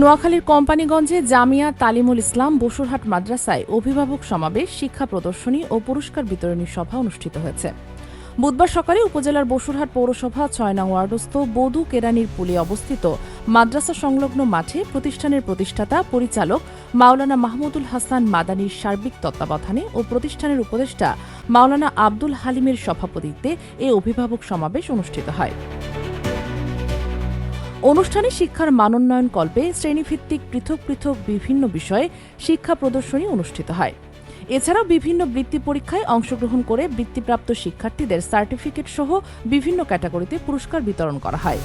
নোয়াখালীর কোম্পানিগঞ্জে জামিয়া তালিমুল ইসলাম বসুরহাট মাদ্রাসায় অভিভাবক সমাবেশ, শিক্ষা প্রদর্শনী ও পুরস্কার বিতরণী সভা অনুষ্ঠিত হয়েছে। বুধবার সকালে উপজেলার বসুরহাট পৌরসভা ৬ নং ওয়ার্ডস্থ বধূ কেরানির পুলে অবস্থিত মাদ্রাসা সংলগ্ন মাঠে প্রতিষ্ঠানের প্রতিষ্ঠাতা পরিচালক মাওলানা মাহমুদুল হাসান মাদানীর সার্বিক তত্ত্বাবধানে ও প্রতিষ্ঠানের উপদেষ্টা মাওলানা আব্দুল হালিমের সভাপতিত্বে এ অভিভাবক সমাবেশ অনুষ্ঠিত হয়। অনুষ্ঠানে শিক্ষার মানোন্নয়ন কল্পে শ্রেণীভিত্তিক পৃথক পৃথক বিভিন্ন বিষয়ে শিক্ষা প্রদর্শনী অনুষ্ঠিত হয়। এছাড়াও বিভিন্ন বৃত্তি পরীক্ষায় অংশগ্রহণ করে বৃত্তিপ্রাপ্ত শিক্ষার্থীদের সার্টিফিকেট সহ বিভিন্ন ক্যাটাগরিতে পুরস্কার বিতরণ করা হয়।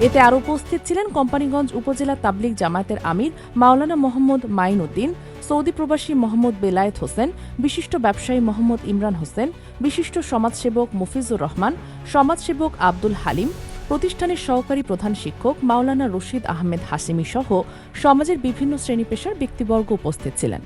এতে আরও উপস্থিত ছিলেন কোম্পানিগঞ্জ উপজেলা তাবলিগ জামায়াতের আমির মাওলানা মোহাম্মদ মাইন উদ্দিন, সৌদি প্রবাসী মোহাম্মদ বেলায়েত হোসেন, বিশিষ্ট ব্যবসায়ী মোহাম্মদ ইমরান হোসেন, বিশিষ্ট সমাজসেবক মফিজুর রহমান, সমাজসেবক আব্দুল হালিম, প্রতিষ্ঠানের সহকারী প্রধান শিক্ষক মাওলানা রশিদ আহমেদ হাসিমি সহ সমাজের বিভিন্ন শ্রেণী পেশার ব্যক্তিবর্গ উপস্থিত ছিলেন।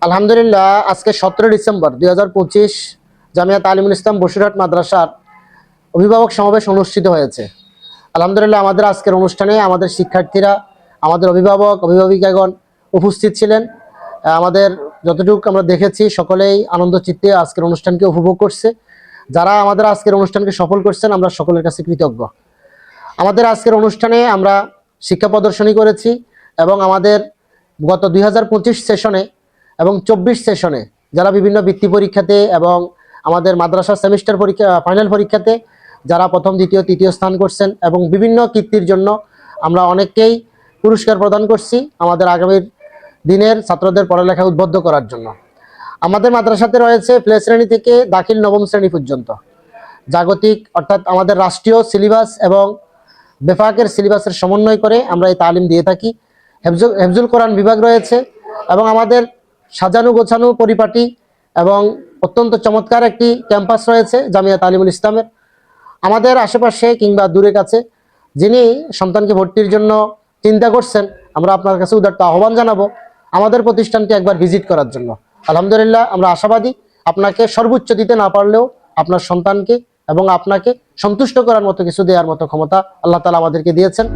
আলহামদুলিল্লাহ, আজকে 17 ডিসেম্বর 2025 জামিয়া তালিমুল ইসলাম বসুরহাট মাদ্রাসার অভিভাবক সমাবেশ অনুষ্ঠিত হয়েছে। আলহামদুলিল্লাহ, আমাদের আজকের অনুষ্ঠানে আমাদের শিক্ষার্থীরা, আমাদের অভিভাবক অভিভাবিকাগণ উপস্থিত ছিলেন। আমাদের যতটুকু আমরা দেখেছি সকলেই আনন্দ চিত্তে আজকের অনুষ্ঠানকে উপভোগ করছে। যারা আমাদের আজকের অনুষ্ঠানকে সফল করছেন, আমরা সকলের কাছে কৃতজ্ঞ। আমাদের আজকের অনুষ্ঠানে আমরা শিক্ষা প্রদর্শনী করেছি এবং আমাদের গত 2025 সেশনে এবং 24 সেশনে যারা বিভিন্ন বৃত্তি পরীক্ষাতে এবং আমাদের মাদ্রাসা সেমিস্টার পরীক্ষা ফাইনাল পরীক্ষাতে যারা প্রথম, দ্বিতীয়, তৃতীয় স্থান করছেন এবং বিভিন্ন কীর্তির জন্য আমরা অনেককেই পুরস্কার প্রদান করছি আমাদের আগামীর দিনের ছাত্রদের পড়ালেখা উদ্বুদ্ধ করার জন্য। আমাদের মাদ্রাসাতে রয়েছে প্লে শ্রেণী থেকে দাখিল নবম শ্রেণী পর্যন্ত জাগতিক অর্থাৎ আমাদের রাষ্ট্রীয় সিলেবাস এবং বেফাকের সিলেবাসের সমন্বয় করে আমরা এই তালিম দিয়ে থাকি। হেফজুল কোরআন বিভাগ রয়েছে এবং আমাদের সাজানো গোছানো পরিপাটি এবং অত্যন্ত চমৎকার একটি ক্যাম্পাস রয়েছে জামিয়া তালিমুল ইসলামের। আমাদের আশেপাশে কিংবা দূরে কাছে যিনি সন্তানকে ভর্তির জন্য চিন্তা করছেন, আমরা আপনার কাছে উদারত আহ্বান জানাবো আমাদের প্রতিষ্ঠানটি একবার ভিজিট করার জন্য। আলহামদুলিল্লাহ, আমরা আশাবাদী আপনাকে সর্বোচ্চ দিতে না পারলেও আপনার সন্তানকে এবং আপনাকে সন্তুষ্ট করার মতো কিছু দেওয়ার মতো ক্ষমতা আল্লাহ তাআলা আমাদেরকে দিয়েছেন।